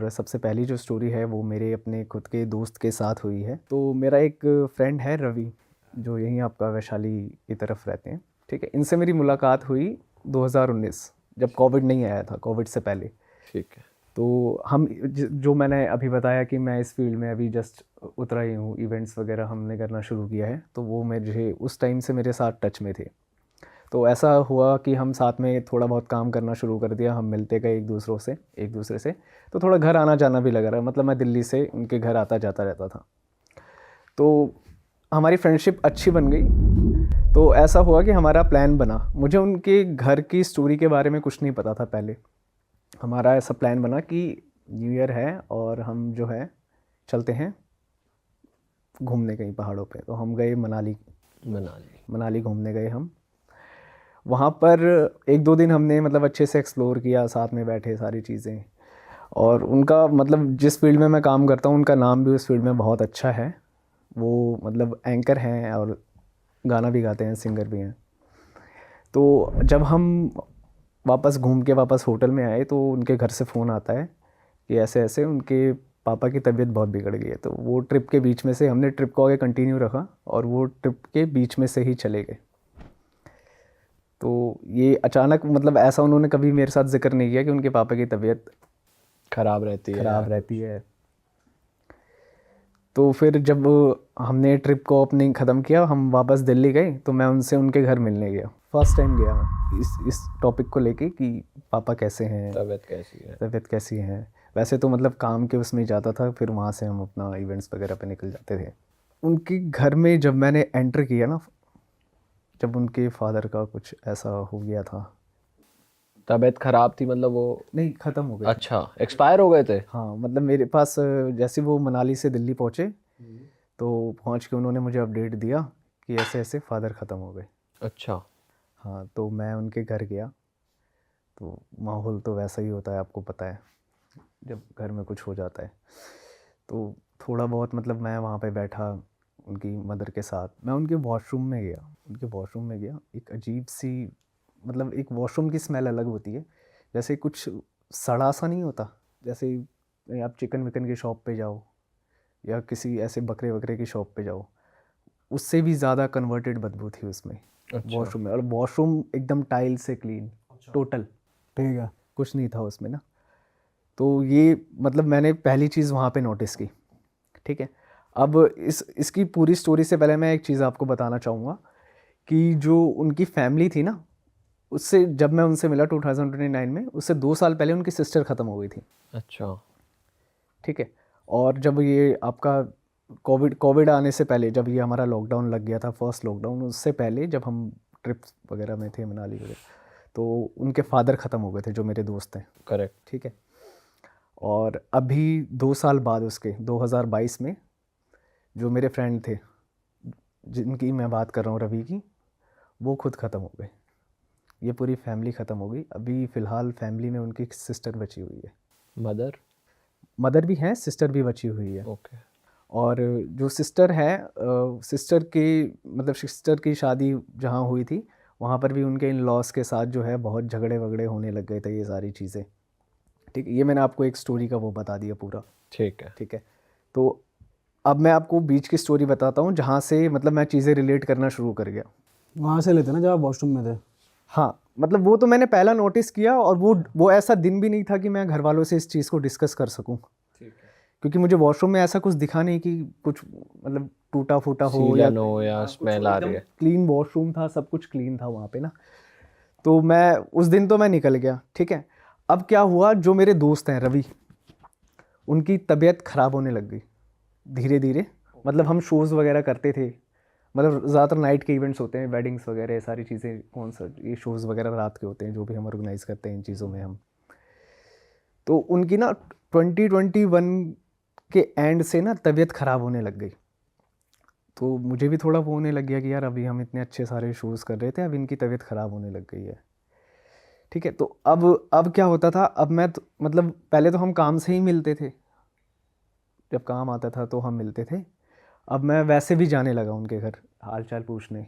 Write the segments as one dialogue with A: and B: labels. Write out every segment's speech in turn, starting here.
A: और सबसे पहली जो स्टोरी है वो मेरे अपने खुद के दोस्त के साथ हुई है। तो मेरा एक फ्रेंड है रवि, जो यहीं आपका वैशाली की तरफ रहते हैं। ठीक है, इनसे मेरी मुलाकात हुई 2019, जब कोविड नहीं आया था, कोविड से पहले।
B: ठीक है।
A: तो हम जो मैंने अभी बताया कि मैं इस फील्ड में अभी जस्ट उतरा ही हूँ, इवेंट्स वगैरह हमने करना शुरू किया है, तो वो मुझे उस टाइम से मेरे साथ टच में थे। तो ऐसा हुआ कि हम साथ में थोड़ा बहुत काम करना शुरू कर दिया, हम मिलते गए एक दूसरे से। तो थोड़ा घर आना जाना भी लगा रहा, मतलब मैं दिल्ली से उनके घर आता जाता रहता था, तो हमारी फ्रेंडशिप अच्छी बन गई। तो ऐसा हुआ कि हमारा प्लान बना, मुझे उनके घर की स्टोरी के बारे में कुछ नहीं पता था पहले। हमारा ऐसा प्लान बना कि न्यू ईयर है और हम जो है चलते हैं घूमने कहीं पहाड़ों पे। तो हम गए मनाली घूमने गए हम। वहाँ पर एक दो दिन हमने मतलब अच्छे से एक्सप्लोर किया, साथ में बैठे सारी चीज़ें। और उनका मतलब जिस फील्ड में मैं काम करता हूँ, उनका नाम भी उस फील्ड में बहुत अच्छा है। वो मतलब एंकर हैं और गाना भी गाते हैं, सिंगर भी हैं। तो जब हम वापस घूम के वापस होटल में आए तो उनके घर से फ़ोन आता है कि ऐसे ऐसे उनके पापा की तबीयत बहुत बिगड़ गई है। तो वो ट्रिप के बीच में से, हमने ट्रिप को आगे कंटिन्यू रखा और वो ट्रिप के बीच में से ही चले गए। तो ये अचानक मतलब ऐसा उन्होंने कभी मेरे साथ जिक्र नहीं किया कि उनके पापा की तबीयत
B: खराब रहती है।
A: तो फिर जब हमने ट्रिप को अपनी ख़त्म किया, हम वापस दिल्ली गए, तो मैं उनसे उनके घर मिलने गया। फर्स्ट टाइम गया मैं इस टॉपिक को लेके कि पापा कैसे हैं, तबीयत कैसी है। वैसे तो मतलब काम के उसमें ही जाता था, फिर वहाँ से हम अपना इवेंट्स वगैरह पे निकल जाते थे। उनके घर में जब मैंने एंटर किया ना, जब उनके फादर का कुछ ऐसा हो गया था।
B: तबीयत खराब थी मतलब वो?
A: नहीं, ख़त्म हो गए।
B: अच्छा, एक्सपायर हो गए थे?
A: हाँ, मतलब मेरे पास जैसे वो मनाली से दिल्ली पहुँचे, तो पहुँच के उन्होंने मुझे अपडेट दिया कि ऐसे ऐसे फादर ख़त्म हो गए।
B: अच्छा।
A: हाँ, तो मैं उनके घर गया। तो माहौल तो वैसा ही होता है, आपको पता है जब घर में कुछ हो जाता है। तो थोड़ा बहुत मतलब मैं वहाँ पे बैठा उनकी मदर के साथ। मैं उनके वॉशरूम में गया। एक अजीब सी मतलब एक वॉशरूम की स्मेल अलग होती है, जैसे कुछ सड़ा सा नहीं होता। जैसे आप चिकन विकन की शॉप पे जाओ या किसी ऐसे बकरे वकरे की शॉप पे जाओ, उससे भी ज़्यादा कन्वर्टेड बदबू थी उसमें,
B: अच्छा।
A: वॉशरूम में। और वॉशरूम एकदम टाइल से क्लीन, टोटल,
C: ठीक है।
A: कुछ नहीं था उसमें ना। तो ये मतलब मैंने पहली चीज़ वहाँ पे नोटिस की। ठीक है, अब इसकी पूरी स्टोरी से पहले मैं एक चीज़ आपको बताना चाहूँगा कि जो उनकी फैमिली थी ना, उससे जब मैं उनसे मिला 2029 में, उससे 2 साल पहले उनकी सिस्टर ख़त्म हो गई थी।
B: अच्छा।
A: ठीक है, और जब ये आपका कोविड आने से पहले, जब ये हमारा लॉकडाउन लग गया था, फर्स्ट लॉकडाउन, उससे पहले जब हम ट्रिप्स वगैरह में थे, मनाली वगैरह, तो उनके फादर ख़त्म हो गए थे, जो मेरे दोस्त हैं।
B: करेक्ट।
A: ठीक है, और अभी 2 साल बाद उसके 2022 में जो मेरे फ्रेंड थे, जिनकी मैं बात कर रहा हूँ, रवि की, वो खुद ख़त्म हो गए। ये पूरी फैमिली ख़त्म हो गई। अभी फ़िलहाल फैमिली में उनकी सिस्टर बची हुई है। मदर भी हैं, सिस्टर भी बची हुई है।
B: ओके।
A: और जो सिस्टर है, सिस्टर की शादी जहाँ हुई थी, वहाँ पर भी उनके इन लॉस के साथ जो है बहुत झगड़े वगड़े होने लग गए थे, ये सारी चीज़ें। ठीक है, ये मैंने आपको एक स्टोरी का वो बता दिया पूरा।
B: ठीक है।
A: ठीक है, तो अब मैं आपको बीच की स्टोरी बताता हूँ, जहाँ से मतलब मैं चीज़ें रिलेट करना शुरू कर गया।
C: वहाँ से लेते ना जब आप वॉशरूम में थे?
A: हाँ, मतलब वो तो मैंने पहला नोटिस किया, और वो ऐसा दिन भी नहीं था कि मैं घर वालों से इस चीज़ को डिस्कस कर सकूं। क्योंकि मुझे वॉशरूम में ऐसा कुछ दिखा नहीं कि कुछ मतलब टूटा फूटा हो या
B: सीलन हो या स्मेल आ रही है।
A: क्लीन वॉशरूम था, सब कुछ क्लीन था वहाँ पे ना। तो मैं उस दिन तो मैं निकल गया। ठीक है, अब क्या हुआ, जो मेरे दोस्त हैं रवि, उनकी तबीयत ख़राब होने लग गई धीरे धीरे। मतलब हम शोज़ वगैरह करते थे, मतलब ज़्यादातर नाइट के इवेंट्स होते हैं, वेडिंग्स वगैरह, ये सारी चीज़ें, कॉन्सर्ट, ये शोज़ वगैरह रात के होते हैं जो भी हम ऑर्गेनाइज़ करते हैं इन चीज़ों में हम। तो उनकी ना 2021 के एंड से ना तबीयत ख़राब होने लग गई। तो मुझे भी थोड़ा वो होने लग गया कि यार अभी हम इतने अच्छे सारे शोज़ कर रहे थे, अब इनकी तबीयत ख़राब होने लग गई है। ठीक है, तो अब क्या होता था, अब मैं तो, मतलब पहले तो हम काम से ही मिलते थे, जब काम आता था तो हम मिलते थे। अब मैं वैसे भी जाने लगा उनके घर हाल चाल पूछने।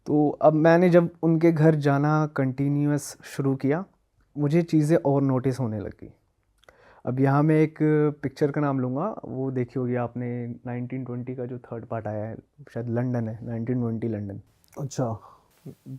A: तो अब मैंने जब उनके घर जाना कंटिन्यूअस शुरू किया, मुझे चीज़ें और नोटिस होने लगी। अब यहाँ मैं एक पिक्चर का नाम लूँगा, वो देखी होगी आपने, 1920 का जो थर्ड पार्ट आया है, शायद लंदन है, 1920 लंदन।
C: अच्छा।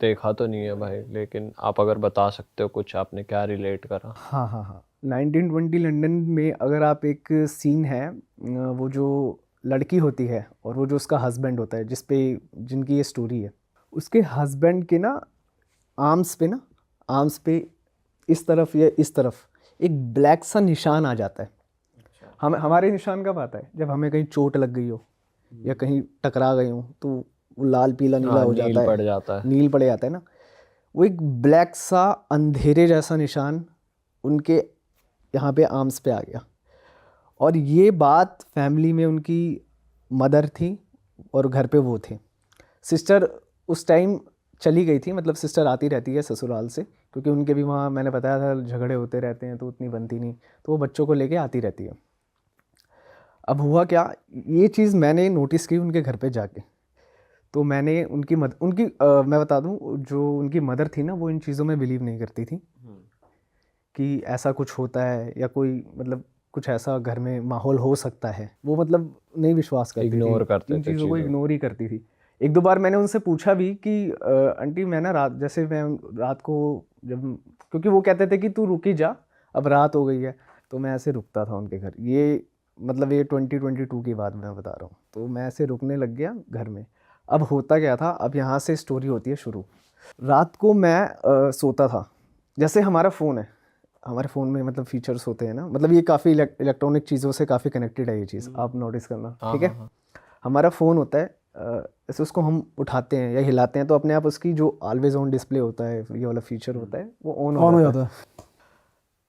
B: देखा तो नहीं है भाई, लेकिन आप अगर बता सकते हो कुछ आपने क्या रिलेट करा।
A: हाँ हाँ हाँ, 1920 लंदन में अगर आप एक सीन है, वो जो लड़की होती है और वो जो उसका हस्बैंड होता है, जिनकी ये स्टोरी है, उसके हस्बैंड के ना आर्म्स पे इस तरफ या इस तरफ एक ब्लैक सा निशान आ जाता है। हमारे निशान कब आता है? जब हमें कहीं चोट लग गई हो या कहीं टकरा गई हो तो वो लाल पीला नीला
B: हाँ,
A: हो
B: नील
A: जाता है,
B: पड़ जाता है।
A: नील पड़ जाता है ना। वो एक ब्लैक सा अंधेरे जैसा निशान उनके यहाँ पे आर्म्स पे आ गया। और ये बात फैमिली में उनकी मदर थी और घर पे वो थे। सिस्टर उस टाइम चली गई थी, मतलब सिस्टर आती रहती है ससुराल से, क्योंकि उनके भी वहाँ मैंने बताया था झगड़े होते रहते हैं तो उतनी बनती नहीं, तो वो बच्चों को लेके आती रहती है। अब हुआ क्या, ये चीज़ मैंने नोटिस की उनके घर पे जाके। तो मैंने मैं बता दूं, जो उनकी मदर थी ना, वो इन चीज़ों में बिलीव नहीं करती थी कि ऐसा कुछ होता है या कोई मतलब कुछ ऐसा घर में माहौल हो सकता है। वो मतलब नहीं विश्वास करती
B: इग्नोर
A: थी,
B: करते
A: इन
B: थे
A: चीज़ों को
B: चीज़ों
A: इग्नोर ही करती थी। एक दो बार मैंने उनसे पूछा भी कि आंटी मैं ना रात को जब, क्योंकि वो कहते थे कि तू रुकी जा, अब रात हो गई है, तो मैं ऐसे रुकता था उनके घर। ये मतलब ये 2022 की बात मैं बता रहा हूँ। तो मैं ऐसे रुकने लग गया घर में। अब होता क्या था, अब यहाँ से स्टोरी होती है शुरू। रात को मैं सोता था, जैसे हमारा फ़ोन है, हमारे फ़ोन में मतलब फीचर्स होते हैं ना, मतलब ये काफ़ी इलेक्ट्रॉनिक चीज़ों से काफ़ी कनेक्टेड है ये चीज़, आप नोटिस करना,
B: हाँ
A: ठीक है।
B: हाँ हाँ।
A: हमारा फ़ोन होता है, ऐसे उसको हम उठाते हैं या हिलाते हैं तो अपने आप उसकी जो ऑलवेज ऑन डिस्प्ले होता है, ये वाला फीचर होता है, वो ऑन
C: ऑन
A: हो
C: हो
A: जाता है।
C: जाता है।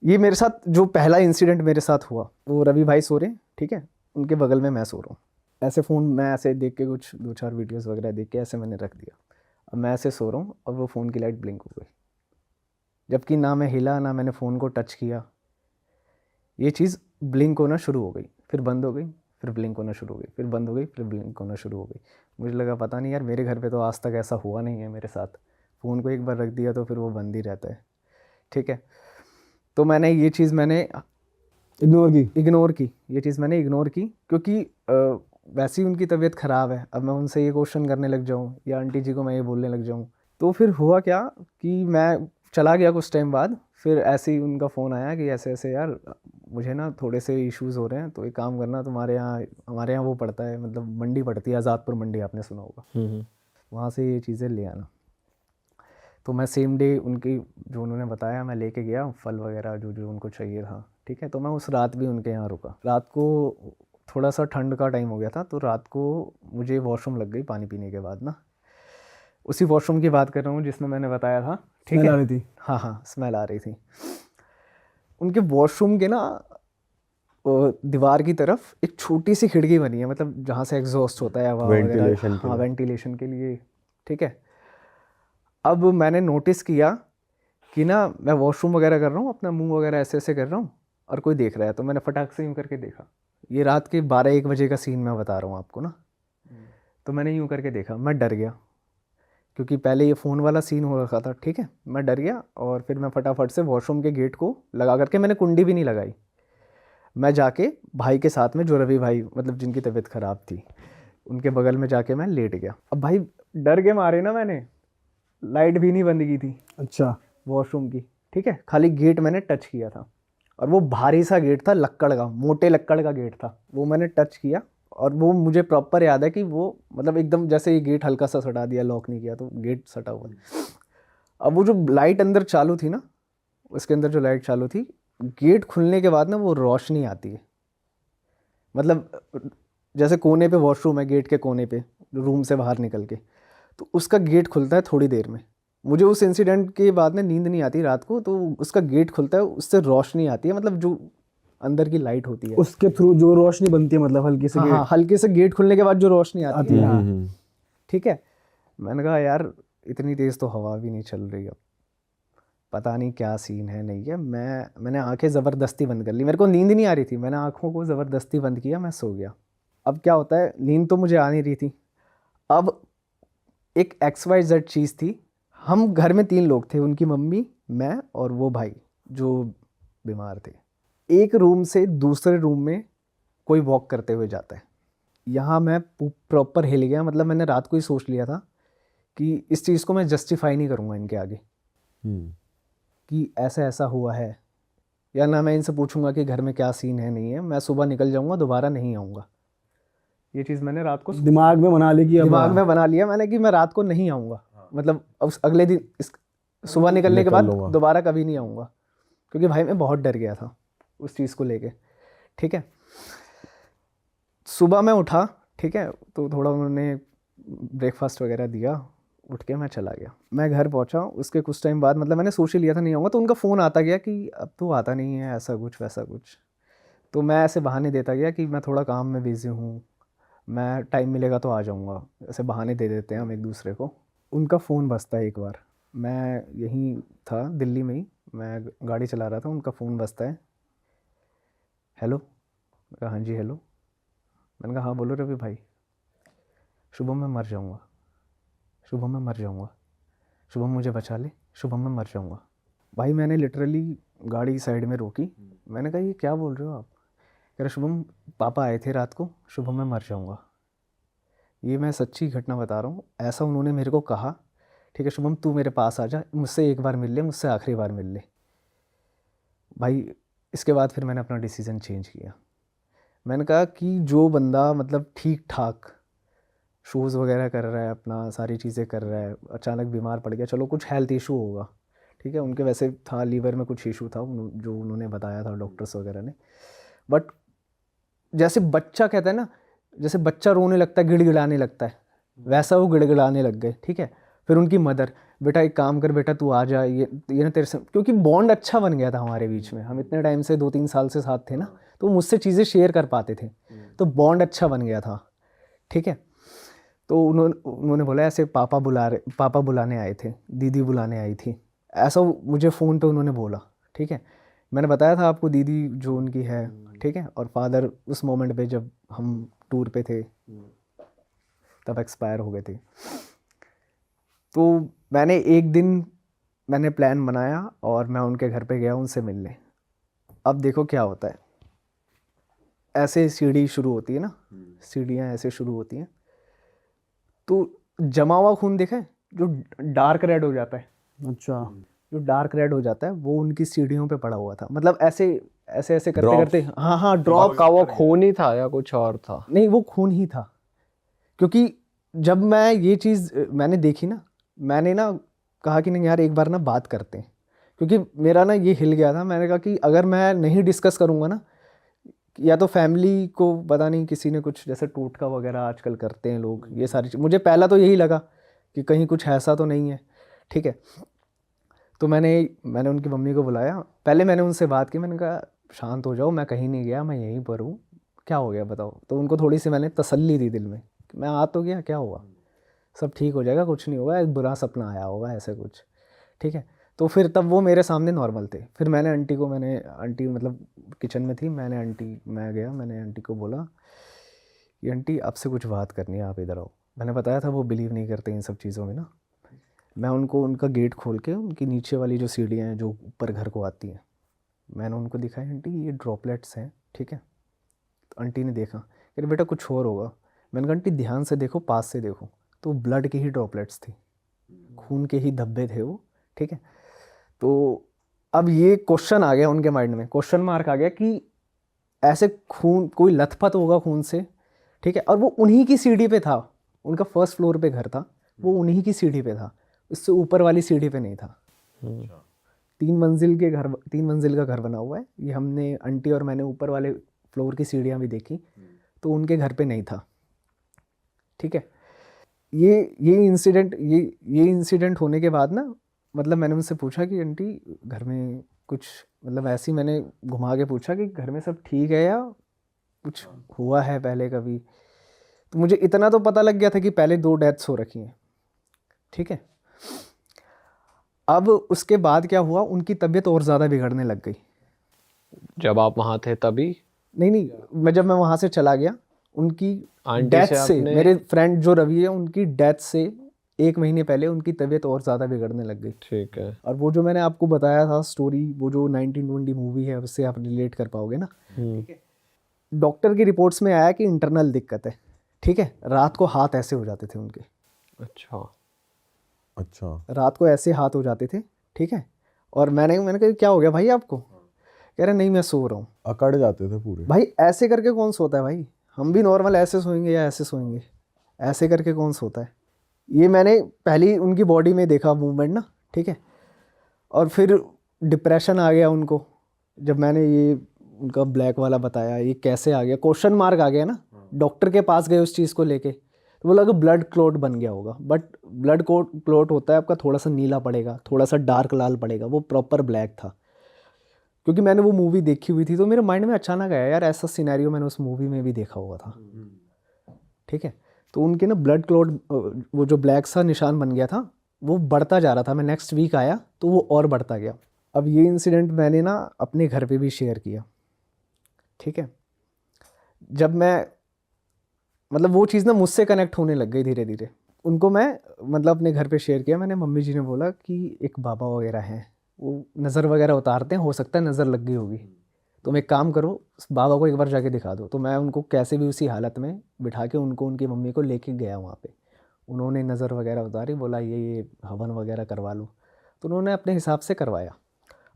A: ये मेरे साथ जो पहला इंसिडेंट मेरे साथ हुआ, वो रवि भाई सो रहे हैं, ठीक है, उनके बगल में मैं सो रहा हूँ। ऐसे फ़ोन मैं ऐसे देख के कुछ 2-4 वीडियोस वगैरह देख के ऐसे मैंने रख दिया। अब मैं ऐसे सो रहा हूँ और वो फ़ोन की लाइट ब्लिंक हो गई, जबकि ना मैं हिला ना मैंने फ़ोन को टच किया। ये चीज़ ब्लिंक होना शुरू हो गई, फिर बंद हो गई, फिर ब्लिंक होना शुरू हो गई, फिर बंद हो गई, फिर ब्लिंक होना शुरू हो गई। मुझे लगा पता नहीं यार, मेरे घर पे तो आज तक ऐसा हुआ नहीं है मेरे साथ। फ़ोन को एक बार रख दिया तो फिर वो बंद ही रहता है, ठीक है। तो मैंने ये चीज़ इग्नोर की, ये चीज़ मैंने इग्नोर की, क्योंकि वैसे ही उनकी तबीयत ख़राब है। अब मैं उनसे ये क्वेश्चन करने लग जाऊँ या आंटी जी को मैं ये बोलने लग जाऊँ, तो फिर हुआ क्या कि मैं चला गया कुछ टाइम बाद। फिर ऐसे ही उनका फ़ोन आया कि ऐसे ऐसे यार मुझे ना थोड़े से इश्यूज़ हो रहे हैं, तो एक काम करना, हमारे यहाँ वो पड़ता है, मतलब मंडी पड़ती है, आज़ादपुर मंडी, आपने सुना होगा, वहाँ से ये चीज़ें ले आना। तो मैं सेम डे उनकी जो उन्होंने बताया मैं लेके गया, फल वगैरह जो जो उनको चाहिए था, ठीक है। तो मैं उस रात भी उनके यहाँ रुका। रात को थोड़ा सा ठंड का टाइम हो गया था, तो रात को मुझे वॉशरूम लग गई पानी पीने के बाद ना। उसी वॉशरूम की बात कर रहा हूँ जिसमें मैंने बताया था, ठीक
C: स्मेल
A: है।
C: आ रही थी।
A: हाँ हाँ, स्मेल आ रही थी। उनके वॉशरूम के ना दीवार की तरफ एक छोटी सी खिड़की बनी है, मतलब जहाँ से एग्जॉस्ट होता है हवा वगैरह,
B: वेंटिलेशन के
A: हाँ
B: लिए।
A: वेंटिलेशन के लिए, ठीक है। अब मैंने नोटिस किया कि ना मैं वॉशरूम वगैरह कर रहा हूँ, अपना मुंह वगैरह ऐसे ऐसे कर रहा हूँ और कोई देख रहा है, तो मैंने फटाक से यूँ करके देखा। ये रात के 12-1 बजे का सीन मैं बता रहा हूँ आपको ना। तो मैंने यूँ करके देखा, मैं डर गया, क्योंकि पहले ये फ़ोन वाला सीन हो रखा था, ठीक है। मैं डर गया और फिर मैं फटाफट से वॉशरूम के गेट को लगा करके, मैंने कुंडी भी नहीं लगाई, मैं जाके भाई के साथ में, जो रवि भाई मतलब जिनकी तबीयत ख़राब थी, उनके बगल में जाके मैं लेट गया। अब भाई डर के मारे ना मैंने लाइट भी नहीं बंद की थी
C: अच्छा।
A: वॉशरूम की, ठीक है, खाली गेट मैंने टच किया था। और वो भारी सा गेट था, लक्कड़ का, मोटे लक्कड़ का गेट था, वो मैंने टच किया। और वो मुझे प्रॉपर याद है कि वो मतलब एकदम जैसे ये गेट हल्का सा सटा दिया, लॉक नहीं किया तो गेट सटा हुआ है। अब वो जो लाइट अंदर चालू थी ना, उसके अंदर जो लाइट चालू थी, गेट खुलने के बाद ना वो रोशनी आती है, मतलब जैसे कोने पे वॉशरूम है, गेट के कोने पे रूम से बाहर निकल के, तो उसका गेट खुलता है थोड़ी देर में। मुझे उस इंसिडेंट के बाद में नींद नहीं आती रात को, तो उसका गेट खुलता है, उससे रोशनी आती है, मतलब जो अंदर की लाइट होती है,
C: उसके थ्रू जो रोशनी बनती है, मतलब हल्की से
A: हाँ हाँ, हल्के से गेट खुलने के बाद जो रोशनी आती है, हाँ, ठीक है। मैंने कहा यार इतनी तेज़ तो हवा भी नहीं चल रही, अब पता नहीं क्या सीन है नहीं है। मैंने आंखें ज़बरदस्ती बंद कर ली, मेरे को नींद नहीं आ रही थी, मैंने आंखों को ज़बरदस्ती बंद किया, मैं सो गया। अब क्या होता है, नींद तो मुझे आ नहीं रही थी। अब एक XYZ चीज़ थी, हम घर में 3 लोग थे, उनकी मम्मी, मैं और वो भाई जो बीमार थे। एक रूम से दूसरे रूम में कोई वॉक करते हुए जाता है। यहाँ मैं प्रॉपर हिल गया, मतलब मैंने रात को ही सोच लिया था कि इस चीज़ को मैं जस्टिफाई नहीं करूँगा इनके आगे कि ऐसा ऐसा हुआ है, या ना मैं इनसे पूछूंगा कि घर में क्या सीन है नहीं है, मैं सुबह निकल जाऊँगा, दोबारा नहीं आऊँगा। ये चीज़ मैंने रात को
C: दिमाग में बना ली कि अब
A: दिमाग में बना लिया मैंने कि मैं रात को नहीं आऊँगा, मतलब अगले दिन सुबह निकलने के बाद दोबारा कभी नहीं आऊँगा, क्योंकि भाई मैं बहुत डर गया था उस चीज़ को लेके। ठीक है, सुबह मैं उठा, ठीक है, तो थोड़ा उन्होंने ब्रेकफास्ट वगैरह दिया, उठ के मैं चला गया। मैं घर पहुंचा, उसके कुछ टाइम बाद, मतलब मैंने सोच ही लिया था नहीं आऊँगा, तो उनका फ़ोन आता गया कि अब तो आता नहीं है, ऐसा कुछ वैसा कुछ। तो मैं ऐसे बहाने देता गया कि मैं थोड़ा काम में बिज़ी हूँ, मैं टाइम मिलेगा तो आ जाऊँगा, ऐसे बहाने दे देते हैं हम एक दूसरे को। उनका फ़ोन बजता है एक बार, मैं यहीं था दिल्ली में ही, मैं गाड़ी चला रहा था, उनका फ़ोन बजता है। हेलो, मैं कहा हाँ जी हेलो। मैंने कहा हाँ बोलो रवि भाई। शुभम मैं मर जाऊँगा, शुभम मैं मर जाऊँगा, शुभम मुझे बचा ले, शुभम मैं मर जाऊँगा। भाई मैंने लिटरली गाड़ी साइड में रोकी, मैंने कहा ये क्या बोल रहे हो आप? कह रहे शुभम पापा आए थे रात को, शुभम मैं मर जाऊँगा। ये मैं सच्ची घटना बता रहा हूँ, ऐसा उन्होंने मेरे को कहा। ठीक है शुभम तू मेरे पास आ जा, मुझसे एक बार मिल ले, मुझसे आखिरी बार मिल ले। भाई इसके बाद फिर मैंने अपना डिसीज़न चेंज किया। मैंने कहा कि जो बंदा मतलब ठीक ठाक शोज़ वगैरह कर रहा है, अपना सारी चीज़ें कर रहा है, अचानक बीमार पड़ गया, चलो कुछ हेल्थ इशू होगा, ठीक है, उनके वैसे था लीवर में कुछ इशू था जो उन्होंने बताया था डॉक्टर्स वगैरह ने। बट जैसे बच्चा कहता है ना, जैसे बच्चा रोने लगता है, गिड़गिड़ाने लगता है, वैसा वो गिड़गिड़ाने लग गए। ठीक है, फिर उनकी मदर, बेटा एक काम कर बेटा तू आ जा, ये ना तेरे से, क्योंकि बॉन्ड अच्छा बन गया था हमारे बीच में, हम इतने टाइम से 2-3 साल से साथ थे ना, तो मुझसे चीज़ें शेयर कर पाते थे, तो बॉन्ड अच्छा बन गया था। ठीक है, तो उन्होंने बोला ऐसे पापा बुलाने आए थे, दीदी बुलाने आई थी, ऐसा मुझे फ़ोन पे उन्होंने बोला। ठीक है, मैंने बताया था आपको दीदी जो उनकी है, ठीक है, और फादर उस मोमेंट पे जब हम टूर पे थे तब एक्सपायर हो गए थे। तो मैंने एक दिन मैंने प्लान बनाया और मैं उनके घर पे गया उनसे मिलने। अब देखो क्या होता है, ऐसे सीढ़ी शुरू होती है ना, सीढ़ियाँ ऐसे शुरू होती हैं, तो जमा हुआ खून देखा है जो डार्क रेड हो जाता है,
C: अच्छा
A: जो डार्क रेड हो जाता है वो उनकी सीढ़ियों पे पड़ा हुआ था, मतलब ऐसे ऐसे ऐसे करते करते, हाँ हाँ ड्रॉप
B: का वो खून ही था या कुछ और था?
A: नहीं वो खून ही था, क्योंकि जब मैं ये चीज़ मैंने देखी ना, मैंने ना कहा कि नहीं यार एक बार ना बात करते हैं, क्योंकि मेरा ना ये हिल गया था। मैंने कहा कि अगर मैं नहीं डिस्कस करूँगा ना, या तो फैमिली को पता नहीं किसी ने कुछ जैसे टोटका वगैरह आजकल करते हैं लोग, ये सारी चीज़, मुझे पहला तो यही लगा कि कहीं कुछ ऐसा तो नहीं है। ठीक है, तो मैंने उनकी मम्मी को बुलाया, पहले मैंने उनसे बात की, मैंने कहा शांत हो जाओ, मैं कहीं नहीं गया, मैं यहीं पर हूँ, क्या हो गया बताओ। तो उनको थोड़ी सी मैंने तसल्ली दी दिल में कि मैं आ तो गया, क्या हुआ, सब ठीक हो जाएगा, कुछ नहीं होगा, एक बुरा सपना आया होगा ऐसे कुछ। ठीक है, तो फिर तब वो मेरे सामने नॉर्मल थे। फिर आंटी मतलब किचन में थी, मैं गया, मैंने आंटी को बोला कि आंटी आपसे कुछ बात करनी है, आप इधर आओ। मैंने बताया था वो बिलीव नहीं करते इन सब चीज़ों में ना। मैं उनको उनका गेट खोल के उनकी नीचे वाली जो सीढ़ियाँ हैं जो ऊपर घर को आती हैं, मैंने उनको दिखाई, आंटी ये ड्रॉपलेट्स हैं। ठीक है, तो आंटी ने देखा, कह रही बेटा कुछ और होगा। मैंने कहा आंटी ध्यान से देखो, पास से देखो, तो ब्लड की ही ड्रॉपलेट्स थी, खून के ही धब्बे थे वो। ठीक है, तो अब ये क्वेश्चन आ गया उनके माइंड में, क्वेश्चन मार्क आ गया कि ऐसे खून कोई लथपथ होगा खून से। ठीक है, और वो उन्हीं की सीढ़ी पे था, उनका फर्स्ट फ्लोर पे घर था, वो उन्हीं की सीढ़ी पे था, इससे ऊपर वाली सीढ़ी पे नहीं था। 3 मंजिल का घर बना हुआ है ये, हमने आंटी और मैंने ऊपर वाले फ्लोर की सीढ़ियाँ भी देखी, तो उनके घर पे नहीं था। ठीक है, ये इंसिडेंट होने के बाद ना, मतलब मैंने उनसे पूछा कि आंटी घर में कुछ, मतलब ऐसे ही मैंने घुमा के पूछा कि घर में सब ठीक है या कुछ हुआ है पहले कभी। तो मुझे इतना तो पता लग गया था कि पहले 2 डेथ्स हो रखी हैं। ठीक है, अब उसके बाद क्या हुआ, उनकी तबीयत और ज़्यादा बिगड़ने लग गई।
B: जब आप वहाँ थे तभी?
A: नहीं, जब मैं वहाँ से चला गया, उनकी
B: आंटी
A: डेथ
B: से
A: से,
B: आपने
A: मेरे फ्रेंड जो रवि है उनकी डेथ से 1 महीने पहले उनकी तबीयत और ज़्यादा बिगड़ने लग गई।
B: ठीक है।
A: और वो जो मैंने आपको बताया था स्टोरी, वो जो 1920 मूवी है उससे आप रिलेट कर पाओगे ना। ठीक है, डॉक्टर की रिपोर्ट्स में आया कि इंटरनल दिक्कत है। ठीक है, रात को हाथ ऐसे हो जाते थे उनके,
B: अच्छा।
D: अच्छा।
A: रात को ऐसे हाथ हो जाते थे। ठीक है, और मैंने कहा क्या हो गया भाई आपको? कह रहे नहीं मैं सो रहा हूँ।
D: अकड़ जाते थे पूरे।
A: भाई ऐसे करके कौन सोता है भाई? हम भी नॉर्मल ऐसे सोएंगे या ऐसे सोएंगे? ऐसे करके कौन सोता है? ये मैंने पहली उनकी बॉडी में देखा मूवमेंट ना। ठीक है, और फिर डिप्रेशन आ गया उनको जब मैंने ये उनका ब्लैक वाला बताया। ये कैसे आ गया, क्वेश्चन मार्क आ गया ना। डॉक्टर के पास गए उस चीज़ को लेके, तो बोला कि ब्लड क्लॉट बन गया होगा। बट ब्लड क्लॉट होता है आपका थोड़ा सा नीला पड़ेगा, थोड़ा सा डार्क लाल पड़ेगा, वो प्रॉपर ब्लैक था। क्योंकि मैंने वो मूवी देखी हुई थी तो मेरे माइंड में अचानक आया यार ऐसा सिनेरियो मैंने उस मूवी में भी देखा हुआ था। ठीक है, तो उनके ना ब्लड क्लॉट, वो जो ब्लैक सा निशान बन गया था वो बढ़ता जा रहा था। मैं नेक्स्ट वीक आया तो वो और बढ़ता गया। अब ये इंसिडेंट मैंने ना अपने घर पे भी शेयर किया। ठीक है, जब मैं मतलब वो चीज़ ना मुझसे कनेक्ट होने लग गई धीरे धीरे। उनको मैं मतलब अपने घर पे शेयर किया मैंने। मम्मी जी ने बोला कि एक बाबा वगैरह हैं, वो नज़र वगैरह उतारते हैं, हो सकता है नज़र लग गई होगी, तुम एक काम करो उस बाबा को एक बार जाके दिखा दो। तो मैं उनको कैसे भी उसी हालत में बिठा के उनको उनकी मम्मी को लेके गया वहाँ पे। उन्होंने नज़र वगैरह उतारी, बोला ये हवन वगैरह करवा लो। तो उन्होंने अपने हिसाब से करवाया।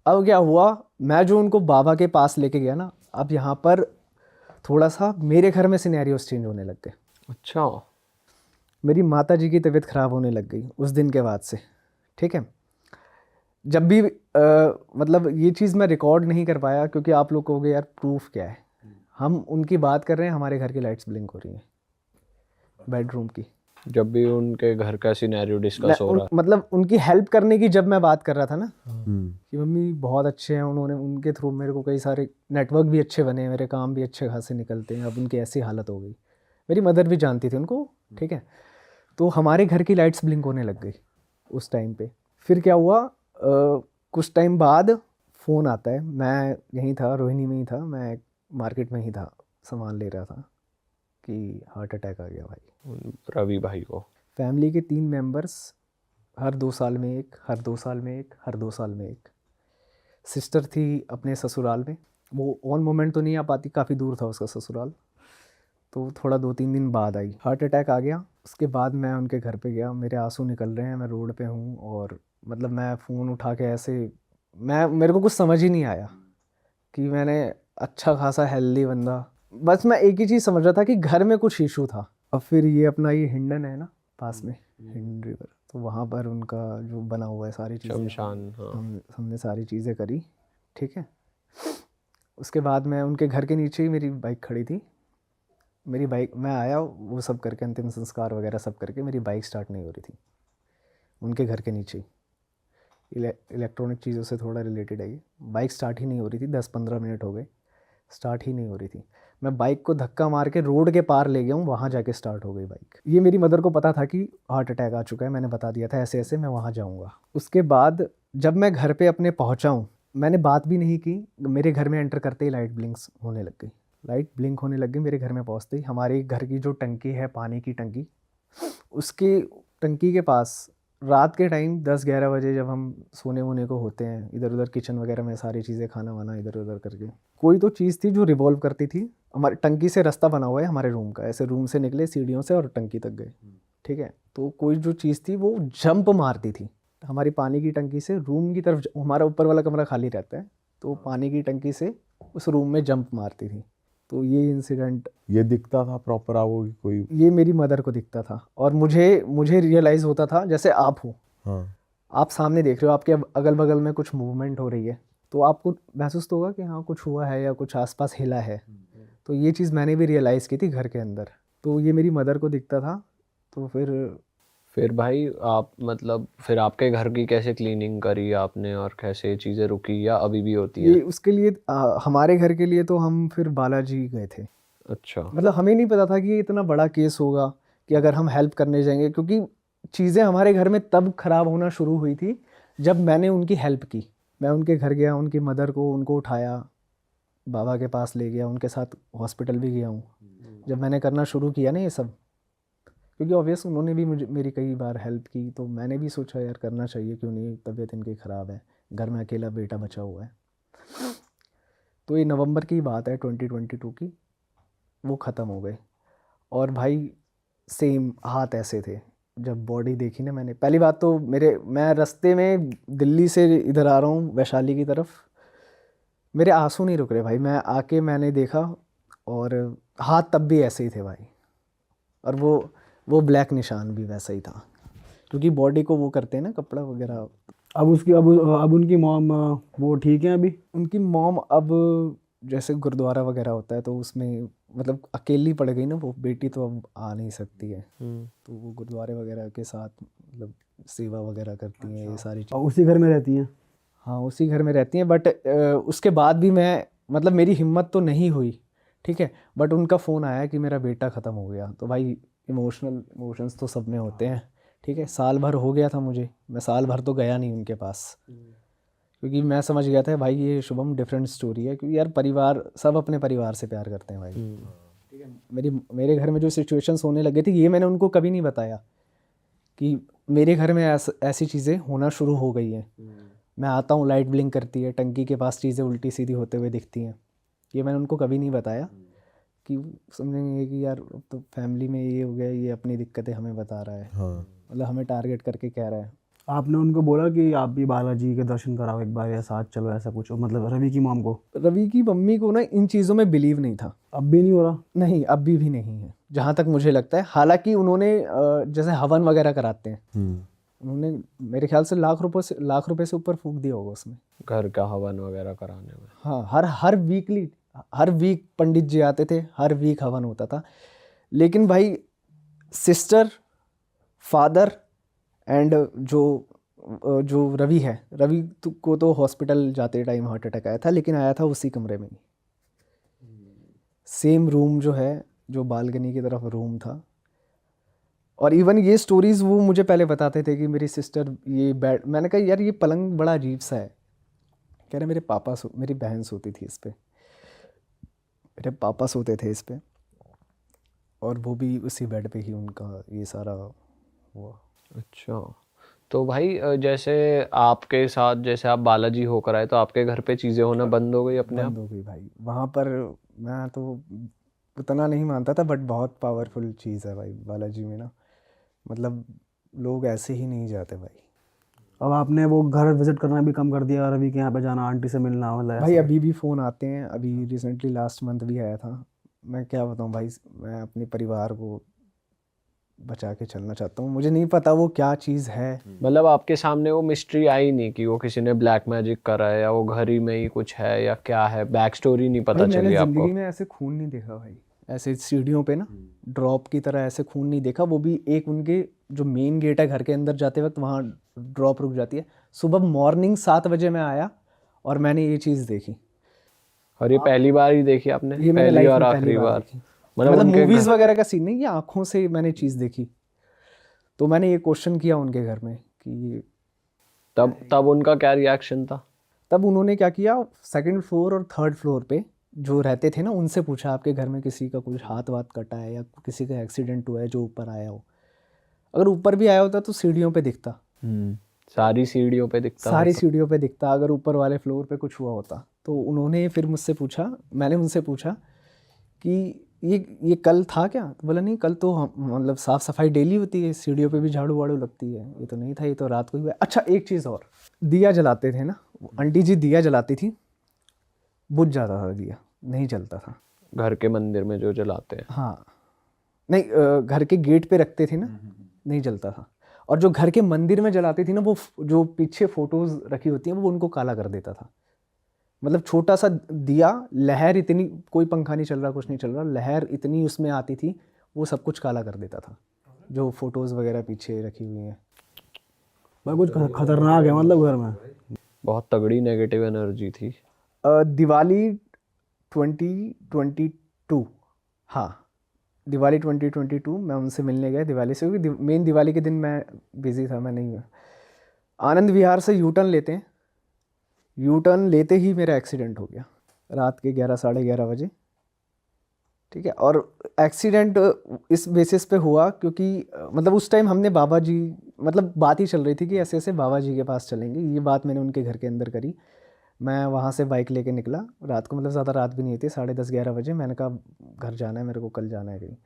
A: अब क्या हुआ, मैं जो उनको बाबा के पास लेके गया ना, अब यहाँ पर थोड़ा सा मेरे घर में सिनेरियोस चेंज होने लग गए।
B: अच्छा।
A: मेरी माता जी की तबीयत ख़राब होने लग गई उस दिन के बाद से। ठीक है, जब भी मतलब ये चीज़ मैं रिकॉर्ड नहीं कर पाया क्योंकि आप लोग कहोगे यार प्रूफ क्या है। हम उनकी बात कर रहे हैं, हमारे घर की लाइट्स ब्लिंक हो रही हैं बेडरूम की।
B: जब भी उनके घर का सिनेरियो डिस्कस हो रहा
A: मतलब उनकी हेल्प करने की जब मैं बात कर रहा था ना
D: हम्म।
A: कि मम्मी बहुत अच्छे हैं, उन्होंने उनके थ्रू मेरे को कई सारे नेटवर्क भी अच्छे बने, मेरे काम भी अच्छे खासे निकलते हैं, अब उनकी ऐसी हालत हो गई। मेरी मदर भी जानती थी उनको। ठीक है, तो हमारे घर की लाइट्स ब्लिंक होने लग गई उस टाइम पे। फिर क्या हुआ, कुछ टाइम बाद फ़ोन आता है। मैं यहीं था, रोहिणी में ही था, मैं मार्केट में ही था, सामान ले रहा था कि हार्ट अटैक आ गया भाई।
B: रवि भाई को।
A: फैमिली के 3 मेंबर्स, हर 2 साल में एक, हर 2 साल में एक, हर 2 साल में एक। सिस्टर थी अपने ससुराल में, वो ऑन मोमेंट तो नहीं आ पाती, काफ़ी दूर था उसका ससुराल, तो थोड़ा 2-3 दिन बाद आई। हार्ट अटैक आ गया। उसके बाद मैं उनके घर पे गया, मेरे आंसू निकल रहे हैं, मैं रोड पे हूँ और मतलब मैं फ़ोन उठा के ऐसे, मेरे को कुछ समझ ही नहीं आया कि मैंने अच्छा खासा हेल्दी बंदा, बस मैं एक ही चीज़ समझ रहा था कि घर में कुछ इशू था। अब फिर ये अपना ये हिंडन है ना पास में, हिंड रिवर, तो वहाँ पर उनका जो बना हुआ है सारी चीज़ें,
B: शमशान। हाँ।
A: हमने सारी चीज़ें करी। ठीक है, उसके बाद मैं उनके घर के नीचे ही मेरी बाइक खड़ी थी। मेरी बाइक, मैं आया वो सब करके, अंतिम संस्कार वगैरह सब करके, मेरी बाइक स्टार्ट नहीं हो रही थी उनके घर के नीचे ही। इलेक्ट्रॉनिक चीज़ों से थोड़ा रिलेटेड है ये। बाइक स्टार्ट ही नहीं हो रही थी, 10-15 मिनट हो गए, स्टार्ट ही नहीं हो रही थी। मैं बाइक को धक्का मार के रोड के पार ले गया हूँ, वहाँ जाके स्टार्ट हो गई बाइक। ये मेरी मदर को पता था कि हार्ट अटैक आ चुका है, मैंने बता दिया था ऐसे ऐसे मैं वहाँ जाऊँगा। उसके बाद जब मैं घर पे अपने पहुँचा हूँ, मैंने बात भी नहीं की, मेरे घर में एंटर करते ही लाइट ब्लिंक्स होने लग गई। लाइट ब्लिंक होने लग गई मेरे घर में पहुँचते ही। हमारे घर की जो टंकी है, पानी की टंकी, उसकी टंकी के पास रात के टाइम 10-11 बजे जब हम सोने वोने को होते हैं, इधर उधर किचन वगैरह में सारी चीज़ें खाना वाना इधर उधर करके, कोई तो चीज़ थी जो रिवॉल्व करती थी। हमारी टंकी से रास्ता बना हुआ है हमारे रूम का, ऐसे रूम से निकले सीढ़ियों से और टंकी तक गए। ठीक है, तो कोई जो चीज़ थी वो जंप मारती थी हमारी पानी की टंकी से रूम की तरफ। हमारा ऊपर वाला कमरा खाली रहता है, तो पानी की टंकी से उस रूम में जंप मारती थी। तो ये इंसिडेंट,
D: ये दिखता था प्रॉपर आपको कि कोई?
A: ये मेरी मदर को दिखता था और मुझे रियलाइज़ होता था जैसे आप हो,
D: हाँ।
A: आप सामने देख रहे हो, आपके अगल बगल में कुछ मूवमेंट हो रही है, तो आपको महसूस तो होगा कि हाँ कुछ हुआ है या कुछ आसपास हिला है। तो ये चीज़ मैंने भी रियलाइज़ की थी घर के अंदर, तो ये मेरी मदर को दिखता था। तो
B: फिर भाई आप मतलब फिर आपके घर की कैसे क्लीनिंग करी आपने और कैसे ये चीज़ें रुकी या अभी भी होती
A: ये
B: हैं?
A: उसके लिए हमारे घर के लिए तो हम फिर बालाजी गए थे।
B: अच्छा।
A: मतलब हमें नहीं पता था कि ये इतना बड़ा केस होगा कि अगर हम हेल्प करने जाएंगे, क्योंकि चीज़ें हमारे घर में तब ख़राब होना शुरू हुई थी जब मैंने उनकी हेल्प की। मैं उनके घर गया, उनकी मदर को उनको उठाया, बाबा के पास ले गया, उनके साथ हॉस्पिटल भी गया हूँ। जब मैंने करना शुरू किया ना ये सब, क्योंकि ऑब्वियस उन्होंने भी मुझे मेरी कई बार हेल्प की, तो मैंने भी सोचा यार करना चाहिए, क्यों नहीं, तबीयत इनकी ख़राब है, घर में अकेला बेटा बचा हुआ है। तो ये नवंबर की बात है 2022 की, वो ख़त्म हो गए। और भाई सेम हाथ ऐसे थे, जब बॉडी देखी ना मैंने, पहली बात तो मैं रास्ते में दिल्ली से इधर आ रहा हूँ वैशाली की तरफ, मेरे आंसू नहीं रुक रहे भाई, मैंने देखा, और हाथ तब भी ऐसे ही थे भाई, और वो ब्लैक निशान भी वैसा ही था, क्योंकि बॉडी को वो करते हैं ना कपड़ा वगैरह।
C: अब उनकी मॉम वो ठीक है अभी?
A: उनकी मॉम अब जैसे गुरुद्वारा वगैरह होता है तो उसमें मतलब अकेली पड़ गई ना वो बेटी, तो अब आ नहीं सकती है, तो वो गुरुद्वारे वगैरह के साथ मतलब सेवा वगैरह करती हैं, ये सारी चीज़।
C: और उसी घर में रहती हैं?
A: हाँ उसी घर में रहती हैं, बट उसके बाद भी मैं मतलब मेरी हिम्मत तो नहीं हुई, ठीक है, बट उनका फ़ोन आया कि मेरा बेटा ख़त्म हो गया, तो भाई इमोशंस तो सब में होते हैं, ठीक है। साल भर हो गया था मुझे, मैं साल भर तो गया नहीं उनके पास, क्योंकि मैं समझ गया था भाई ये शुभम डिफरेंट स्टोरी है, क्योंकि यार परिवार, सब अपने परिवार से प्यार करते हैं भाई, ठीक है। मेरे घर में जो सिचुएशंस होने लगे थे, ये मैंने उनको कभी नहीं बताया कि मेरे घर में ऐसी चीज़ें होना शुरू हो गई हैं। मैं आता हूँ, लाइट ब्लिंक करती है, टंकी के पास चीज़ें उल्टी सीधी होते हुए दिखती हैं, ये मैंने उनको कभी नहीं बताया, कि समझेंगे कि यार अब तो फैमिली में ये हो गया, ये अपनी दिक्कतें हमें बता रहा है,
D: हाँ।
A: मतलब हमें टारगेट करके कह रहा है।
C: आपने उनको बोला कि आप भी बालाजी के दर्शन कराओ एक बार, या साथ चलो, ऐसा कुछ? मतलब रवि की मॉम को?
A: रवि की मम्मी को ना इन चीज़ों में बिलीव नहीं था।
C: अब भी नहीं हो रहा?
A: नहीं, अभी भी नहीं है जहाँ तक मुझे लगता है। हालांकि उन्होंने जैसे हवन वगैरह कराते हैं, उन्होंने मेरे ख्याल से लाख रुपए से ऊपर फूंक दिया होगा उसमें,
B: घर का हवन वगैरह कराने में।
A: हाँ, हर वीक पंडित जी आते थे, हर वीक हवन होता था। लेकिन भाई सिस्टर, फादर एंड जो रवि है, को तो हॉस्पिटल जाते टाइम हार्ट अटैक आया था, लेकिन आया था उसी कमरे में ही, सेम रूम जो है, जो बालकनी की तरफ रूम था। और इवन ये स्टोरीज वो मुझे पहले बताते थे कि मेरी सिस्टर ये बेड, मैंने कहा यार ये पलंग बड़ा अजीब सा है, कह रहे मेरी बहन सोती थी इस पे, मेरे पापा सोते थे इस पे, और वो भी उसी बेड पे ही उनका ये सारा हुआ।
B: अच्छा, तो भाई जैसे आपके साथ, जैसे आप बालाजी होकर आए, तो आपके घर पे चीज़ें होना बंद हो गई अपने आप?
A: बंद हो गई भाई वहाँ पर। मैं तो उतना नहीं मानता था, बट बहुत पावरफुल चीज़ है भाई बालाजी में ना, मतलब लोग ऐसे ही नहीं जाते भाई।
C: अब आपने वो घर विजिट करना भी कम कर दिया, रवि के यहाँ पे जाना, आंटी से मिलना, मतलब
A: भाई
C: ऐसा?
A: अभी भी फ़ोन आते हैं, अभी रिसेंटली लास्ट मंथ भी आया था। मैं क्या बताऊँ भाई, मैं अपने परिवार को बचा के चलना चाहता हूँ, मुझे नहीं पता वो क्या चीज़ है।
B: मतलब आपके सामने वो मिस्ट्री आई नहीं कि वो किसी ने ब्लैक मैजिक करा है, या वो घर ही में ही कुछ है, या क्या है, बैक स्टोरी नहीं पता
A: भाई मैंने
B: चली आपको?
A: ज़िंदगी में ऐसे खून नहीं देखा भाई, ऐसे सीढ़ियों पे ना ड्रॉप की तरह ऐसे खून नहीं देखा। वो भी एक उनके जो मेन गेट है घर के अंदर जाते वक्त, वहाँ ड्रॉप रुक जाती है। सुबह मॉर्निंग 7 बजे मैं आया और मैंने ये चीज़ देखी।
B: और ये पहली बार ही देखी आपने?
A: ये मैंने
B: पहली
A: लाइफ
B: और
A: में
B: आखिरी
A: पहली बार
B: बार?
A: देखी,
B: मतलब
A: मतलब
B: उनके
A: मूवीज़ वगैरह का सीन नहीं, ये आँखों से मैंने चीज़ देखी। तो मैंने ये क्वेश्चन किया उनके घर में कि ये,
B: तब उनका क्या रिएक्शन था?
A: तब उन्होंने क्या किया, सेकंड फ्लोर और थर्ड फ्लोर पे जो रहते थे ना, उनसे पूछा आपके घर में किसी का कुछ हाथ वाथ कटा है या किसी का एक्सीडेंट हुआ है जो ऊपर आया हो। अगर ऊपर भी आया होता तो सीढ़ियों पे दिखता,
B: सारी सीढ़ियों पे दिखता
A: सारी
B: मतलब?
A: सीढ़ियों पे दिखता, अगर ऊपर वाले फ्लोर पे कुछ हुआ होता। तो उन्होंने फिर मुझसे पूछा, मैंने उनसे पूछा कि ये कल था क्या? तो बोला नहीं, कल तो मतलब साफ़ सफाई डेली होती है, सीढ़ियों पे भी झाड़ू वाड़ू लगती है, ये तो नहीं था, ये तो रात को ही हुआ। अच्छा एक चीज़ और, दिया जलाते थे ना, आंटी जी दिया जलाती थी, बुझ जाता था दिया, नहीं जलता था।
B: घर के मंदिर में जो जलाते हैं?
A: हाँ नहीं, घर के गेट पे रखते थे ना, नहीं जलता था। और जो घर के मंदिर में जलाती थी ना, वो जो पीछे फोटोज रखी होती हैं वो उनको काला कर देता था। मतलब छोटा सा दिया, लहर इतनी, कोई पंखा नहीं चल रहा, कुछ नहीं चल रहा, लहर इतनी उसमें आती थी, वो सब कुछ काला कर देता था, जो फोटोज वगैरह पीछे रखी हुई हैं।
C: भाई कुछ खतरनाक है मतलब घर में?
B: बहुत तगड़ी नेगेटिव एनर्जी थी।
A: दिवाली 2022, हाँ दिवाली 2022 मैं उनसे मिलने गया दिवाली से, क्योंकि मेन दिवाली के दिन मैं बिज़ी था, मैं नहीं हुआ। आनंद विहार से यू टर्न लेते हैं, यू टर्न लेते ही मेरा एक्सीडेंट हो गया रात के 11 साढ़े 11 बजे, ठीक है। और एक्सीडेंट इस बेसिस पे हुआ क्योंकि मतलब उस टाइम हमने बाबा जी, मतलब बात ही चल रही थी कि ऐसे ऐसे बाबा जी के पास चलेंगे, ये बात मैंने उनके घर के अंदर करी। मैं वहाँ से बाइक लेके निकला रात को, मतलब ज़्यादा रात भी नहीं थी, 10:30-11 बजे। मैंने कहा घर जाना है मेरे को, कल जाना है कहीं।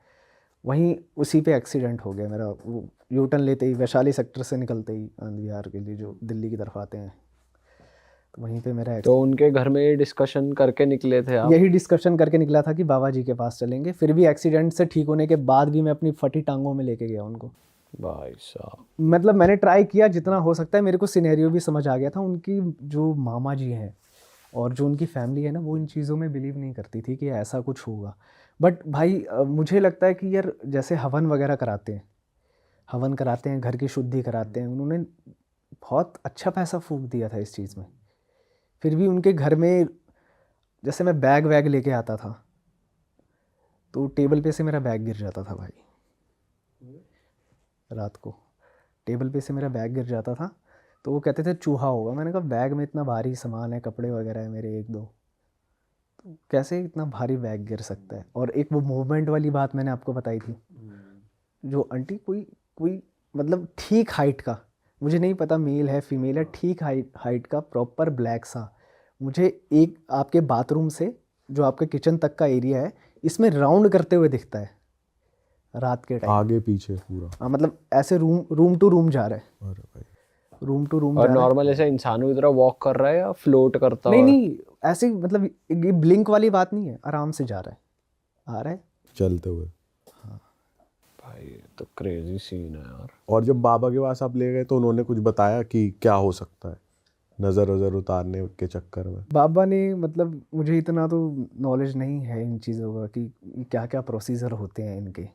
A: वहीं उसी पे एक्सीडेंट हो गया मेरा, वो यू टर्न लेते ही वैशाली सेक्टर से निकलते ही आनंद विहार के लिए जो दिल्ली की तरफ आते हैं, तो वहीं पे मेरा
B: तो उनके घर में डिस्कशन करके निकले थे आप?
A: यही डिस्कशन करके निकला था कि बाबा जी के पास चलेंगे। फिर भी एक्सीडेंट से ठीक होने के बाद भी मैं अपनी फटी टांगों में लेके गया उनको।
B: भाई साहब,
A: मतलब मैंने ट्राई किया जितना हो सकता है, मेरे को सिनेरियो भी समझ आ गया था। उनकी जो मामा जी हैं और जो उनकी फैमिली है ना, वो इन चीज़ों में बिलीव नहीं करती थी कि ऐसा कुछ होगा। बट भाई मुझे लगता है कि यार जैसे हवन वगैरह कराते हैं, हवन कराते हैं, घर की शुद्धि कराते हैं, उन्होंने बहुत अच्छा पैसा फूंक दिया था इस चीज़ में। फिर भी उनके घर में, जैसे मैं बैग वैग लेके आता था तो टेबल पे से मेरा बैग गिर जाता था भाई। रात को टेबल पे से मेरा बैग गिर जाता था, तो वो कहते थे चूहा होगा। मैंने कहा बैग में इतना भारी सामान है, कपड़े वगैरह है मेरे 1-2, तो कैसे इतना भारी बैग गिर सकता है। और एक वो मूवमेंट वाली बात मैंने आपको बताई थी, जो आंटी कोई कोई मतलब ठीक हाइट का, मुझे नहीं पता मेल है फीमेल है, ठीक हाइट का प्रॉपर ब्लैक सा, मुझे एक आपके बाथरूम से जो आपके किचन तक का एरिया है, इसमें राउंड करते हुए दिखता है रात के टाइम।
D: आगे पीछे पूरा?
A: हाँ, मतलब ऐसे रूम टू रूम जा रहा है,
D: अरे भाई,
A: रूम टू रूम
B: और
A: जा रहा है।
B: नॉर्मल ऐसे इंसानों की तरह वॉक कर रहा है या फ्लोट करता
A: नहीं
B: हुआ?
A: नहीं, ऐसे ही, मतलब ये ब्लिंक वाली बात नहीं है, आराम से जा रहा है, आ रहा है।
D: चलते हुए?
B: भाई ये तो क्रेजी सीन है यार।
D: और जब बाबा के पास आप ले गए तो उन्होंने कुछ बताया कि क्या हो सकता है नज़र वज़र उतारने के चक्कर में?
A: बाबा ने, मतलब मुझे इतना तो नॉलेज नहीं है इन चीज़ों का कि क्या क्या प्रोसीजर होते हैं इनके।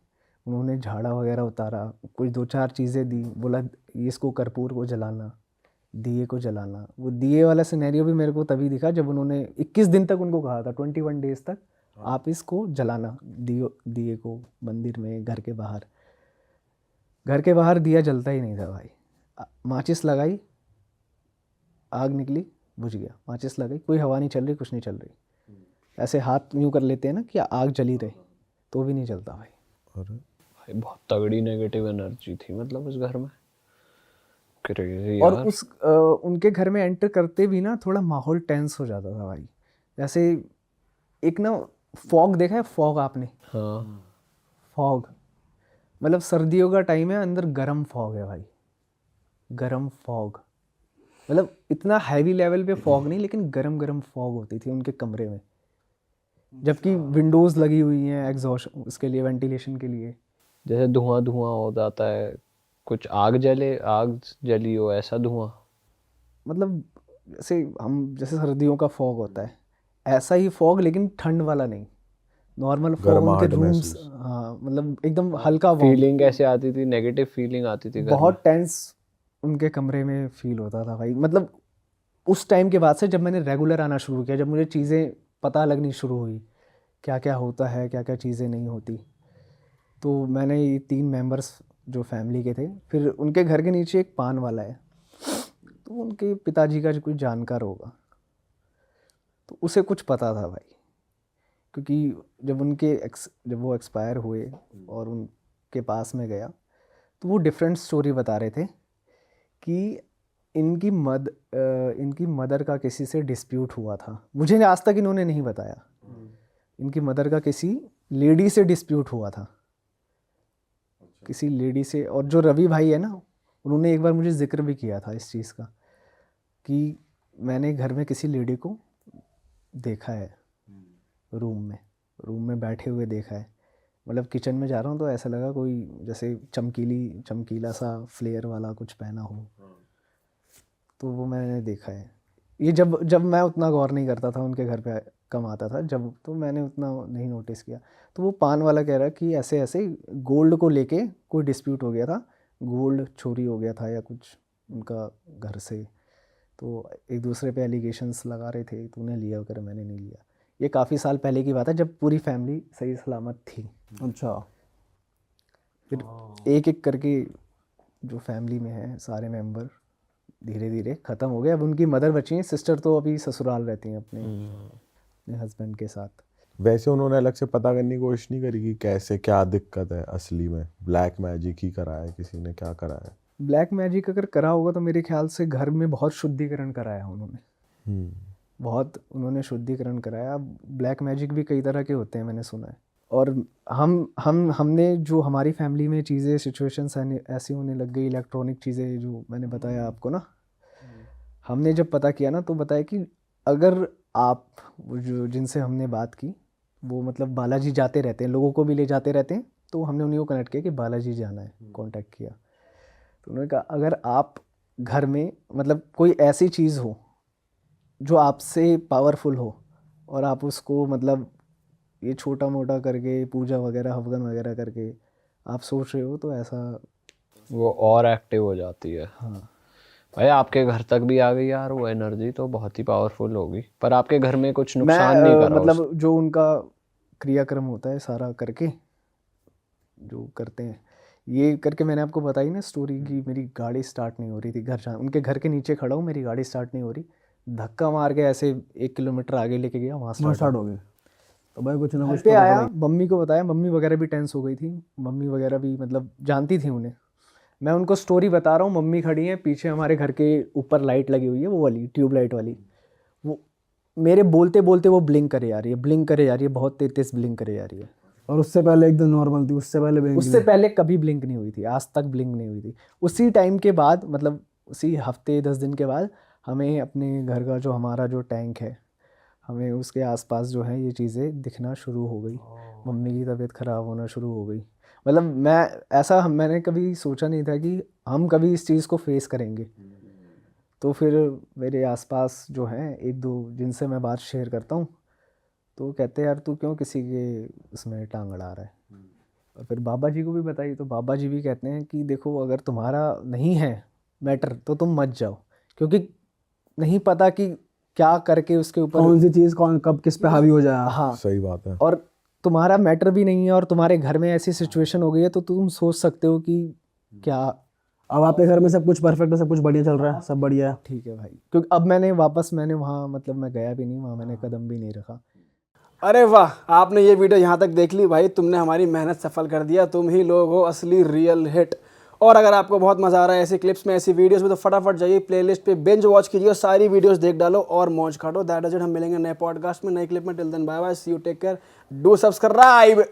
A: उन्होंने झाड़ा वगैरह उतारा, कुछ 2-4 चीज़ें दी, बोला ये इसको कर्पूर को जलाना, दिए को जलाना। वो दिए वाला सिनेरियो भी मेरे को तभी दिखा जब उन्होंने 21 दिन तक उनको कहा था, 21 डेज तक आप इसको जलाना, दिए को मंदिर में, घर के बाहर। घर के बाहर दिया जलता ही नहीं था भाई। माचिस लगाई, आग निकली, बुझ गया। माचिस लगाई, कोई हवा नहीं चल रही, कुछ नहीं चल रही। ऐसे हाथ यूँ कर लेते हैं ना कि आग जली रहे, तो भी नहीं चलता भाई।
D: अरे
B: भाई बहुत तगड़ी नेगेटिव एनर्जी थी मतलब उस घर में, क्रेजी
A: और
B: यार।
A: उनके घर में एंटर करते भी ना थोड़ा माहौल टेंस हो जाता था भाई। जैसे एक ना फॉग देखा है, फॉग आपने?
B: हाँ,
A: फॉग मतलब सर्दियों का टाइम है, अंदर गरम फॉग है भाई, गरम फॉग। मतलब इतना हैवी लेवल पे फॉग नहीं, लेकिन गरम गरम फॉग होती थी उनके कमरे में, जबकि विंडोज़ लगी हुई हैं एग्जॉस्ट उसके लिए, वेंटिलेशन के लिए।
B: जैसे धुआं धुआं हो जाता है, कुछ आग जली हो ऐसा धुआं।
A: मतलब जैसे सर्दियों का फॉग होता है, ऐसा ही फॉग, लेकिन ठंड वाला नहीं, नॉर्मल फॉग। उनके
D: गर्माहट
A: रूम्स,
D: महसूस?
A: हाँ, मतलब एकदम हल्का वार्म,
B: फीलिंग कैसे आती थी? नेगेटिव फीलिंग आती थी घर में?
A: बहुत टेंस उनके कमरे में फील होता था भाई। मतलब उस टाइम के बाद से जब मैंने रेगुलर आना शुरू किया, जब मुझे चीज़ें पता लगनी शुरू हुई, क्या क्या होता है, क्या क्या चीज़ें नहीं होती, तो मैंने ये 3 मेंबर्स जो फैमिली के थे, फिर उनके घर के नीचे एक पान वाला है, तो उनके पिताजी का जो कोई जानकार होगा, तो उसे कुछ पता था भाई। क्योंकि जब वो एक्सपायर हुए और उनके पास में गया, तो वो डिफरेंट स्टोरी बता रहे थे कि इनकी मदर का किसी से डिस्प्यूट हुआ था। मुझे आज तक इन्होंने नहीं बताया। इनकी मदर का किसी लेडी से डिस्प्यूट हुआ था, किसी लेडी से। और जो रवि भाई है ना, उन्होंने एक बार मुझे जिक्र भी किया था इस चीज़ का कि मैंने घर में किसी लेडी को देखा है, रूम में बैठे हुए देखा है। मतलब किचन में जा रहा हूँ तो ऐसा लगा कोई जैसे चमकीला सा फ्लेयर वाला कुछ पहना हो, तो वो मैंने देखा है। ये जब मैं उतना गौर नहीं करता था, उनके घर पे कम आता था जब, तो मैंने उतना नहीं नोटिस किया। तो वो पान वाला कह रहा कि ऐसे ऐसे गोल्ड को लेके कोई डिस्प्यूट हो गया था, गोल्ड चोरी हो गया था या कुछ उनका घर से, तो एक दूसरे पे एलिगेशंस लगा रहे थे, तूने लिया वगैरह, मैंने नहीं लिया। ये काफ़ी साल पहले की बात है, जब पूरी फैमिली सही सलामत थी।
C: अच्छा।
A: फिर एक एक करके जो फैमिली में है सारे मेंबर धीरे धीरे ख़त्म हो गए। अब उनकी मदर बची हैं, सिस्टर तो अभी ससुराल रहती हैं अपने हस्बैंड के साथ।
D: वैसे उन्होंने अलग से पता करने की कोशिश नहीं करी कि कैसे क्या दिक्कत है असली में, ब्लैक मैजिक ही करा है किसी ने, क्या करा है?
A: ब्लैक मैजिक अगर करा होगा तो मेरे ख्याल से घर में बहुत शुद्धिकरण कराया उन्होंने, बहुत उन्होंने शुद्धिकरण कराया। ब्लैक मैजिक भी कई तरह के होते हैं मैंने सुना है। और हमने जो हमारी फैमिली में चीज़ें सिचुएशंस ऐसी होने लग गई, इलेक्ट्रॉनिक चीज़ें जो मैंने बताया आपको ना, हमने जब पता किया ना तो बताया कि अगर आप वो जो जिनसे हमने बात की वो मतलब बालाजी जाते रहते हैं, लोगों को भी ले जाते रहते हैं, तो हमने उन्हीं को कनेक्ट किया कि बालाजी जाना है, कांटेक्ट किया। तो उन्होंने कहा अगर आप घर में मतलब कोई ऐसी चीज़ हो जो आपसे पावरफुल हो और आप उसको मतलब ये छोटा मोटा करके पूजा वगैरह हवन वगैरह करके आप सोच रहे हो, तो ऐसा
B: वो और एक्टिव हो जाती है।
A: हाँ
B: भाई आपके घर तक भी आ गई यार वो एनर्जी, तो बहुत ही पावरफुल होगी। पर आपके घर में कुछ
A: मैं
B: नुकसान नहीं करा
A: मतलब जो उनका क्रियाक्रम होता है सारा करके जो करते हैं, ये करके मैंने आपको बताई ना स्टोरी की, मेरी गाड़ी स्टार्ट नहीं हो रही थी, घर जा उनके घर के नीचे खड़ा हूँ, मेरी गाड़ी स्टार्ट नहीं हो रही, धक्का मार के ऐसे 1 किलोमीटर आगे लेके गया, वहाँ
C: वहाँ
A: स्टार्ट
C: स्टार्ट हो गई। तो भाई कुछ ना
A: घर
C: कुछ
A: पे
C: तो
A: आया,
C: पकड़ा ही।
A: मम्मी को बताया, मम्मी वगैरह भी टेंस हो गई थी, मम्मी वगैरह भी मतलब जानती थी उन्हें। मैं उनको स्टोरी बता रहा हूँ, मम्मी खड़ी है पीछे, हमारे घर के ऊपर लाइट लगी हुई है वो वाली ट्यूबलाइट वाली, वो मेरे बोलते बोलते वो ब्लिंक करे जा रही है, ब्लिंक करे जा रही है, बहुत तेज तेज ब्लिंक करे जा रही है।
C: और उससे पहले एकदम नॉर्मल थी, उससे पहले बैंक
A: उससे पहले कभी ब्लिंक नहीं हुई थी, आज तक ब्लिंक नहीं हुई थी। उसी टाइम के बाद मतलब उसी हफ्ते 10 दिन के बाद हमें अपने घर का जो हमारा जो टैंक है, हमें उसके आसपास जो है ये चीज़ें दिखना शुरू हो गई, मम्मी की तबीयत ख़राब होना शुरू हो गई। मतलब मैंने कभी सोचा नहीं था कि हम कभी इस चीज़ को फेस करेंगे। तो फिर मेरे आसपास जो हैं एक दो जिनसे मैं बात शेयर करता हूँ, तो वो कहते हैं यार तू क्यों किसी के उसमें टांग अड़ा रहा है। और फिर बाबा जी को भी बताई तो बाबा जी भी कहते हैं कि देखो अगर तुम्हारा नहीं है मैटर तो तुम मत जाओ, क्योंकि नहीं पता कि क्या करके उसके ऊपर
C: कौन सी चीज़ कौन कब किस पे हावी हो जाए।
A: हाँ,
D: सही बात है।
A: और तुम्हारा मैटर भी नहीं है और तुम्हारे घर में ऐसी सिचुएशन हो गई है, तो तुम सोच सकते हो कि क्या
C: अब आपके घर में सब कुछ परफेक्ट है, सब कुछ बढ़िया चल रहा है, सब बढ़िया है।
A: ठीक है भाई। क्योंकि अब मैंने वहाँ मतलब मैं गया भी नहीं, वहाँ मैंने कदम भी नहीं रखा।
E: अरे वाह, आपने ये वीडियो यहाँ तक देख ली भाई, तुमने हमारी मेहनत सफल कर दिया, तुम ही लोग हो असली रियल हिट। और अगर आपको बहुत मज़ा आ रहा है ऐसी क्लिप्स में, ऐसी वीडियोस में, तो फटाफट जाइए प्लेलिस्ट पे बिंज वॉच कीजिए और सारी वीडियोस देख डालो और मौज काटो। That is it. हम मिलेंगे नए पॉडकास्ट में, नई क्लिप में। Till then bye bye, see you, take care, do subscribe.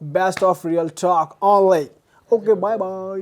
E: Best of Real Talk Online. Okay, bye bye.